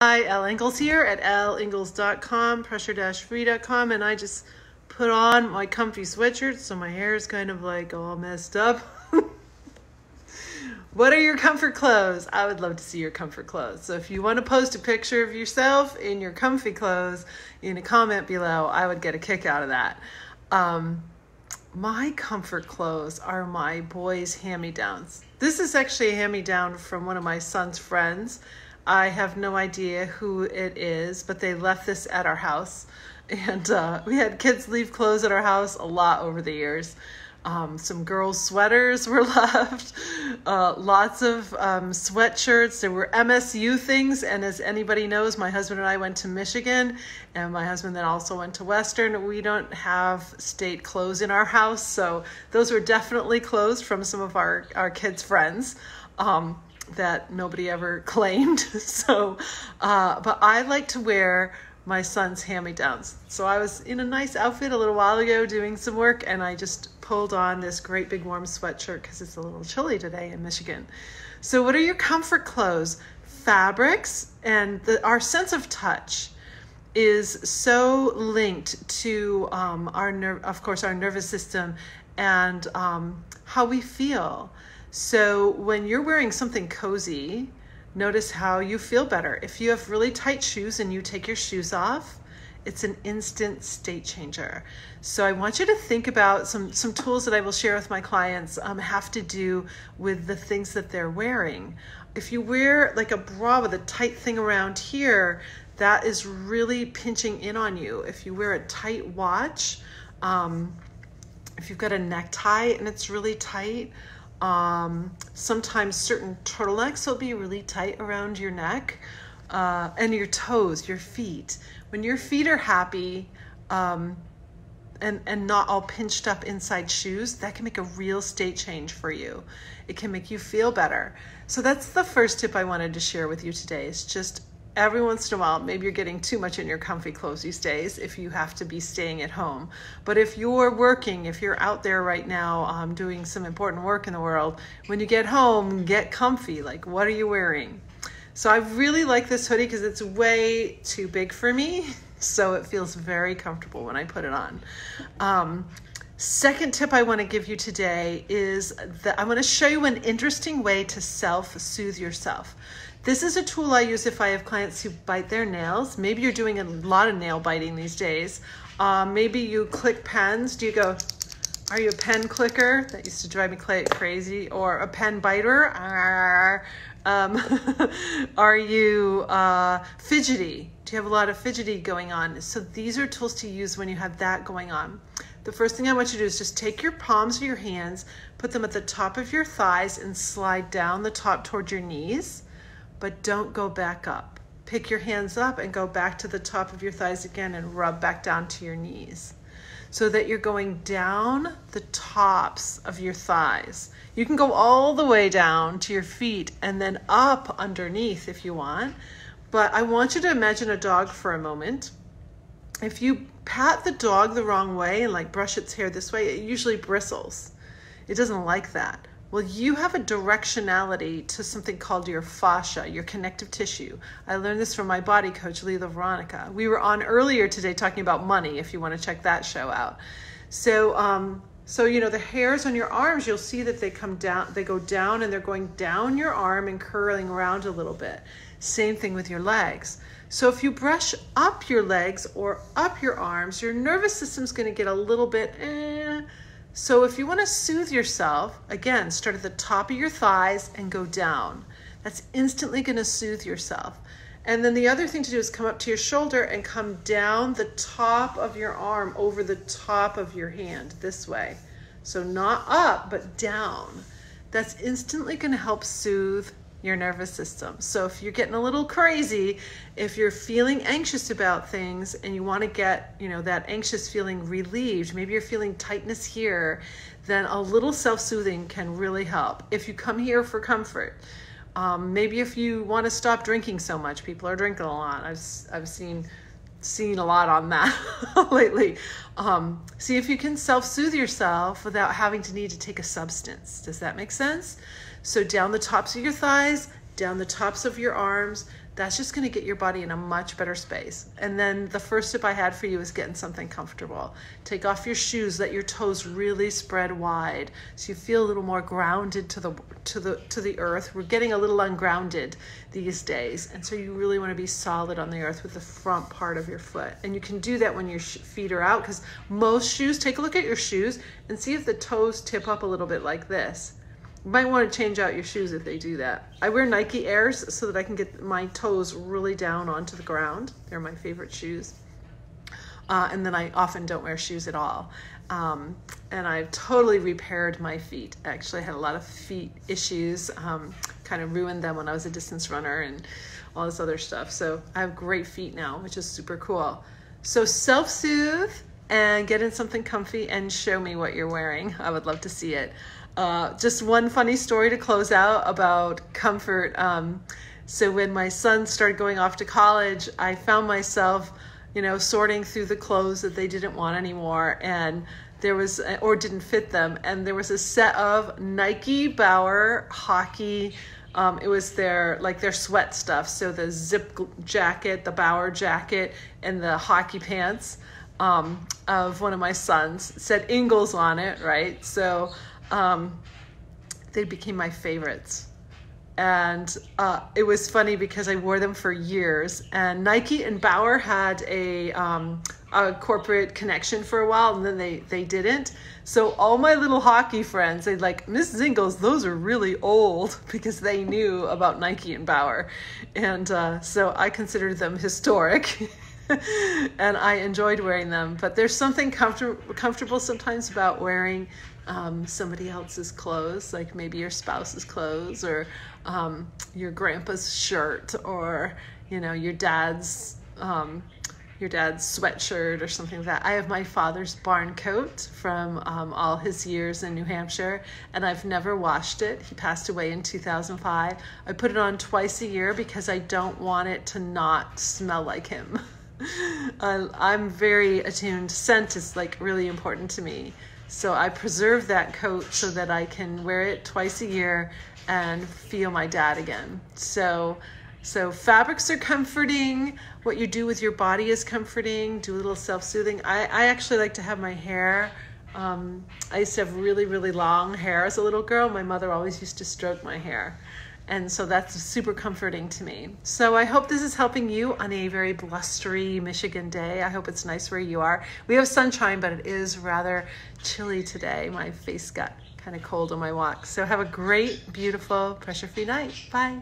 Hi, Elle here at elleingles.com, pressure-free.com, and I just put on my comfy sweatshirt, so my hair is kind of like all messed up. What are your comfort clothes? I would love to see your comfort clothes. So if you want to post a picture of yourself in your comfy clothes in a comment below, I would get a kick out of that. My comfort clothes are my boys' hand-me-downs. This is actually a hand-me-down from one of my son's friends. I have no idea who it is, but they left this at our house. And we had kids leave clothes at our house a lot over the years. Some girls' sweaters were left, lots of sweatshirts. There were MSU things, and as anybody knows, my husband and I went to Michigan, and my husband then also went to Western. We don't have state clothes in our house, so those were definitely clothes from some of our kids' friends. That nobody ever claimed. So, but I like to wear my son's hand-me-downs. So I was in a nice outfit a little while ago doing some work, and I just pulled on this great big warm sweatshirt because it's a little chilly today in Michigan. So what are your comfort clothes? Fabrics, and our sense of touch is so linked to our nervous system and how we feel. So when you're wearing something cozy, notice how you feel better. If you have really tight shoes and you take your shoes off, it's an instant state changer. So I want you to think about some tools that I will share with my clients have to do with the things that they're wearing. If you wear like a bra with a tight thing around here, that is really pinching in on you. If you wear a tight watch, if you've got a necktie and it's really tight, sometimes certain turtlenecks will be really tight around your neck, and your toes, your feet. When your feet are happy, and not all pinched up inside shoes, that can make a real state change for you. It can make you feel better. So that's the first tip I wanted to share with you today, is just every once in a while, maybe you're getting too much in your comfy clothes these days if you have to be staying at home. But if you're working, if you're out there right now doing some important work in the world, when you get home, get comfy. Like, what are you wearing? So I really like this hoodie because it's way too big for me. So it feels very comfortable when I put it on. Second tip I want to give you today is that I want to show you an interesting way to self-soothe yourself. This is a tool I use if I have clients who bite their nails. Maybe you're doing a lot of nail biting these days. Maybe you click pens. Are you a pen clicker? That used to drive me crazy. Or a pen biter? Are you fidgety? Do you have a lot of fidgety going on? So these are tools to use when you have that going on. The first thing I want you to do is just take your palms of your hands, put them at the top of your thighs, and slide down the top toward your knees. But don't go back up. Pick your hands up and go back to the top of your thighs again and rub back down to your knees so that you're going down the tops of your thighs. You can go all the way down to your feet and then up underneath if you want. But I want you to imagine a dog for a moment. If you pat the dog the wrong way and like brush its hair this way, it usually bristles. It doesn't like that. Well, you have a directionality to something called your fascia, your connective tissue. I learned this from my body coach, Leela Veronica. We were on earlier today talking about money, if you want to check that show out. So, you know, the hairs on your arms, you'll see that they come down, they go down and they're going down your arm and curling around a little bit. Same thing with your legs. So if you brush up your legs or up your arms, your nervous system's going to get a little bit So if you want to soothe yourself, again, start at the top of your thighs and go down. That's instantly going to soothe yourself. And then the other thing to do is come up to your shoulder and come down the top of your arm over the top of your hand this way. So not up, but down. That's instantly going to help soothe your nervous system. So if you're getting a little crazy, if you're feeling anxious about things and you want to get, you know, that anxious feeling relieved, maybe you're feeling tightness here, then a little self-soothing can really help. If you come here for comfort, maybe if you want to stop drinking so much, people are drinking a lot. I've seen a lot on that lately. See if you can self-soothe yourself without having to need to take a substance. Does that make sense? So down the tops of your thighs, down the tops of your arms, that's just going to get your body in a much better space. And then the first tip I had for you is getting something comfortable. Take off your shoes, let your toes really spread wide so you feel a little more grounded to the earth. We're getting a little ungrounded these days, and so you really want to be solid on the earth with the front part of your foot. And you can do that when your feet are out, because most shoes, take a look at your shoes and see if the toes tip up a little bit like this. You might want to change out your shoes if they do that. I wear Nike Airs so that I can get my toes really down onto the ground. They're my favorite shoes. And then I often don't wear shoes at all. And I've totally repaired my feet. Actually, I had a lot of feet issues, kind of ruined them when I was a distance runner and all this other stuff. So I have great feet now, which is super cool. So self-soothe and get in something comfy and show me what you're wearing. I would love to see it. Just one funny story to close out about comfort. So when my son started going off to college, I found myself, sorting through the clothes that they didn't want anymore, and there was, or didn't fit them. And there was a set of Nike Bauer hockey. It was their sweat stuff. So the zip jacket, the Bauer jacket, and the hockey pants of one of my sons. It said Ingles on it, right? So they became my favorites. And it was funny because I wore them for years, and Nike and Bauer had a corporate connection for a while, and then they didn't. So all my little hockey friends, they'd like, Miss Zingles, those are really old, because they knew about Nike and Bauer. And so I considered them historic. And I enjoyed wearing them. But there's something comfortable sometimes about wearing somebody else's clothes, like maybe your spouse's clothes, or your grandpa's shirt, or your dad's sweatshirt or something like that. I have my father's barn coat from all his years in New Hampshire, and I've never washed it. He passed away in 2005. I put it on twice a year because I don't want it to not smell like him. I'm very attuned. Scent is really important to me. So I preserve that coat so that I can wear it twice a year and feel my dad again. So fabrics are comforting. What you do with your body is comforting. Do a little self-soothing. I actually like to have my hair. I used to have really, really long hair as a little girl. My mother always used to stroke my hair. And so that's super comforting to me. So I hope this is helping you on a very blustery Michigan day. I hope it's nice where you are. We have sunshine, but it is rather chilly today. My face got kind of cold on my walk. So have a great, beautiful, pressure-free night. Bye.